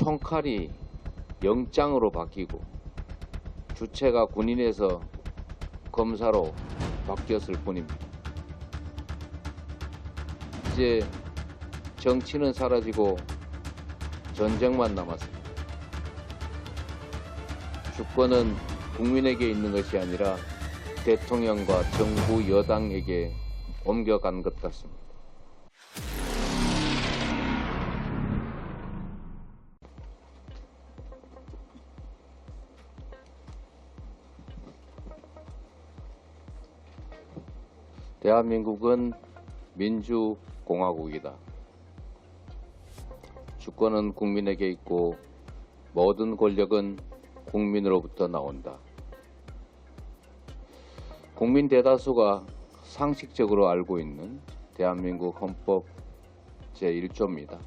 총칼이 영장으로 바뀌고 주체가 군인에서 검사로 바뀌었을 뿐입니다. 이제 정치는 사라지고 전쟁만 남았습니다. 주권은 국민에게 있는 것이 아니라 대통령과 정부 여당에게 옮겨간 것 같습니다. 대한민국은 민주공화국이다. 주권은 국민에게 있고 모든 권력은 국민으로부터 나온다. 국민 대다수가 상식적으로 알고 있는 대한민국 헌법 제1조입니다.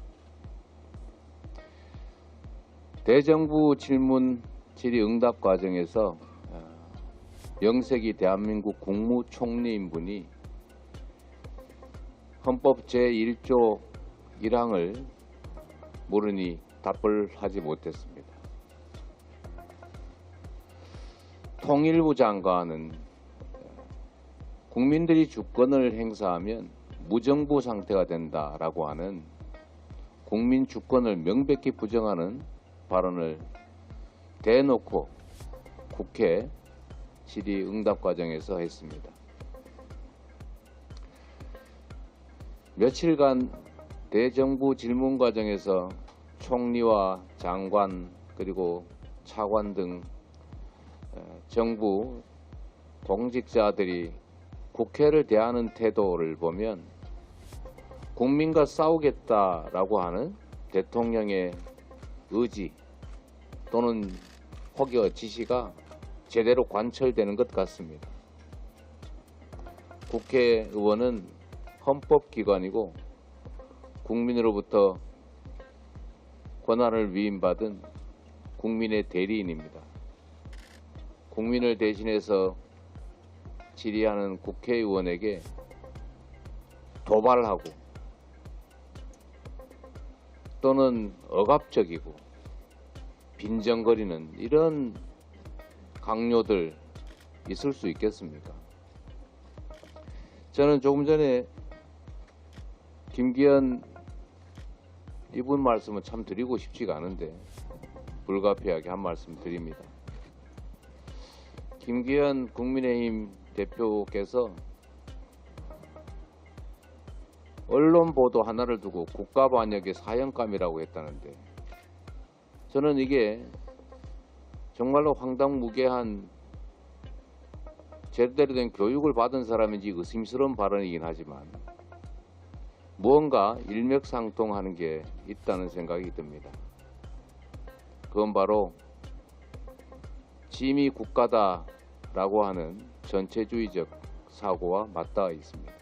대정부 질문 질의응답 과정에서 명색이 대한민국 국무총리인 분이 헌법 제1조 1항을 모르니 답을 하지 못했습니다. 통일부 장관은 국민들이 주권을 행사하면 무정부 상태가 된다라고 하는 국민 주권을 명백히 부정하는 발언을 대놓고 국회 질의응답 과정에서 했습니다. 며칠간 대정부 질문 과정에서 총리와 장관 그리고 차관 등 정부 공직자들이 국회를 대하는 태도를 보면 국민과 싸우겠다라고 하는 대통령의 의지 또는 혹여 지시가 제대로 관철되는 것 같습니다. 국회의원은 헌법기관이고 국민으로부터 권한을 위임받은 국민의 대리인입니다. 국민을 대신해서 질의하는 국회의원에게 도발하고 또는 억압적이고 빈정거리는 이런 강요들 있을 수 있겠습니까? 저는 조금 전에 김기현 이분 말씀은 참 드리고 싶지가 않은데 불가피하게 한 말씀 드립니다. 김기현 국민의힘 대표께서 언론 보도 하나를 두고 국가반역의 사형감이라고 했다는데 저는 이게 정말로 황당무계한 제대로 된 교육을 받은 사람인지 의심스러운 발언이긴 하지만 무언가 일맥상통하는 게 있다는 생각이 듭니다. 그건 바로 짐이 국가다라고 하는 전체주의적 사고와 맞닿아 있습니다.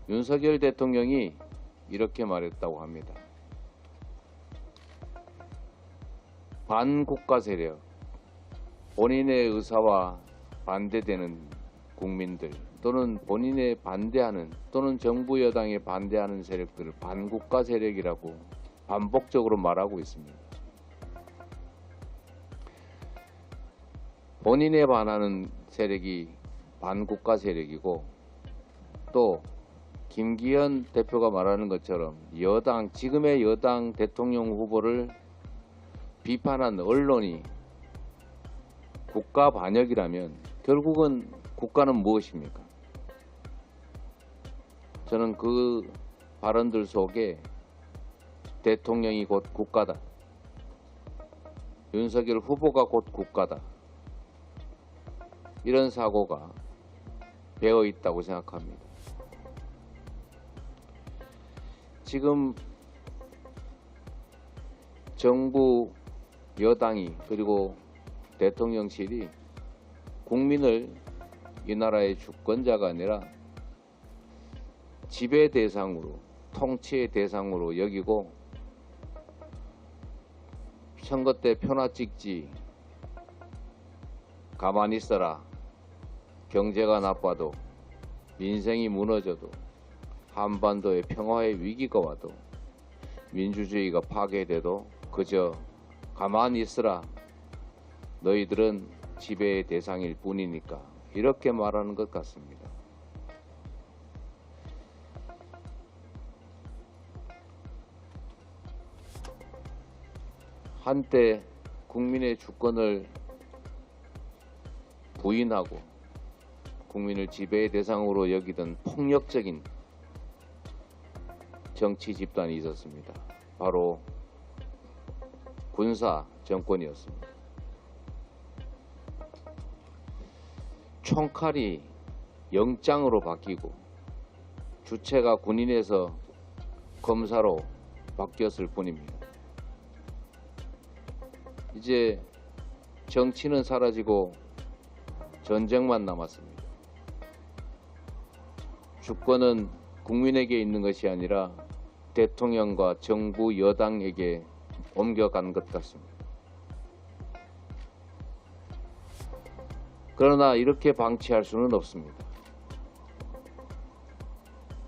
윤석열 대통령이 이렇게 말했다고 합니다. 반국가 세력, 본인의 의사와 반대되는 국민들 또는 본인의 반대하는 또는 정부 여당에 반대하는 세력들을 반국가 세력이라고 반복적으로 말하고 있습니다. 본인에 반하는 세력이 반국가 세력이고 또 김기현 대표가 말하는 것처럼 여당, 지금의 여당 대통령 후보를 비판한 언론이 국가 반역이라면 결국은 국가는 무엇입니까? 저는 그 발언들 속에 대통령이 곧 국가다. 윤석열 후보가 곧 국가다. 이런 사고가 배어 있다고 생각합니다. 지금 정부 여당이 그리고 대통령실이 국민을 이 나라의 주권자가 아니라 지배 대상으로 통치의 대상으로 여기고 선거 때 표나 찍지 가만히 있어라. 경제가 나빠도 민생이 무너져도 한반도의 평화의 위기가 와도 민주주의가 파괴돼도 그저 가만히 있으라. 너희들은 지배의 대상일 뿐이니까. 이렇게 말하는 것 같습니다. 한때 국민의 주권을 부인하고 국민을 지배의 대상으로 여기던 폭력적인 정치 집단이 있었습니다. 바로 군사 정권이었습니다. 총칼이 영장으로 바뀌고 주체가 군인에서 검사로 바뀌었을 뿐입니다. 이제 정치는 사라지고 전쟁만 남았습니다. 주권은 국민에게 있는 것이 아니라 대통령과 정부 여당에게 옮겨간 것 같습니다. 그러나 이렇게 방치할 수는 없습니다.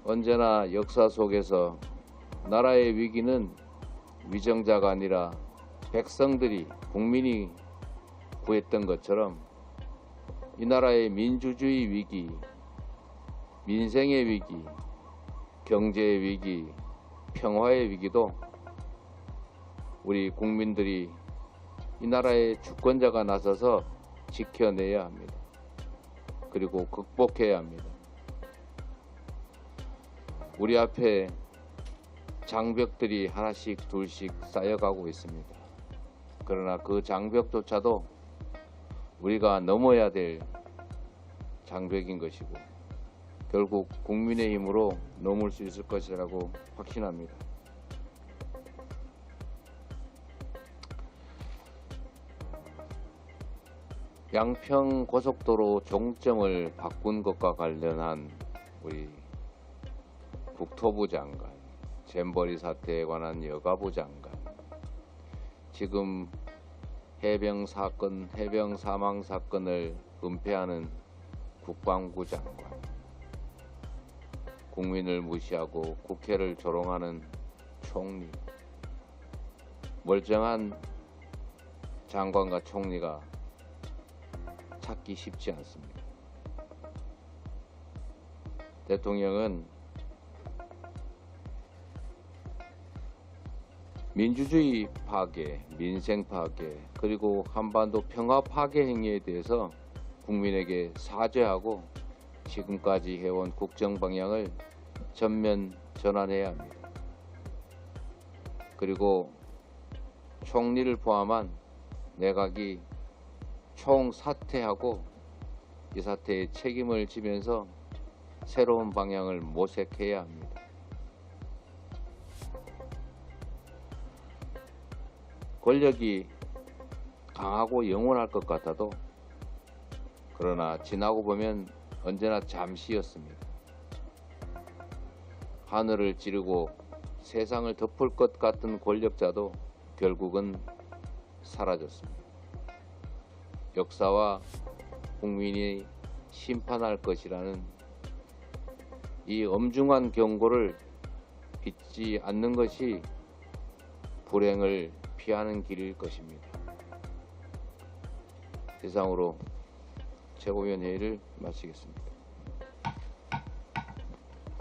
언제나 역사 속에서 나라의 위기는 위정자가 아니라 백성들이, 국민이 구했던 것처럼 이 나라의 민주주의 위기, 민생의 위기, 경제의 위기, 평화의 위기도 우리 국민들이 이 나라의 주권자가 나서서 지켜내야 합니다. 그리고 극복해야 합니다. 우리 앞에 장벽들이 하나씩 둘씩 쌓여가고 있습니다. 그러나 그 장벽조차도 우리가 넘어야 될 장벽인 것이고 결국 국민의 힘으로 넘을 수 있을 것이라고 확신합니다. 양평 고속도로 종점을 바꾼 것과 관련한 우리 국토부 장관, 잼버리 사태에 관한 여가부 장관, 지금 해병 사건, 해병 사망 사건을 은폐하는 국방부 장관, 국민을 무시하고 국회를 조롱하는 총리, 멀쩡한 장관과 총리가 찾기 쉽지 않습니다. 대통령은 민주주의 파괴, 민생 파괴, 그리고 한반도 평화 파괴 행위에 대해서 국민에게 사죄하고 지금까지 해온 국정 방향을 전면 전환해야 합니다. 그리고 총리를 포함한 내각이 총사퇴하고 이 사태에 책임을 지면서 새로운 방향을 모색해야 합니다. 권력이 강하고 영원할 것 같아도 그러나 지나고 보면 언제나 잠시였습니다. 하늘을 찌르고 세상을 덮을 것 같은 권력자도 결국은 사라졌습니다. 역사와 국민이 심판할 것이라는 이 엄중한 경고를 잊지 않는 것이 불행을 피하는 길일 것입니다. 이상으로 최고위원 회의를 마치겠습니다.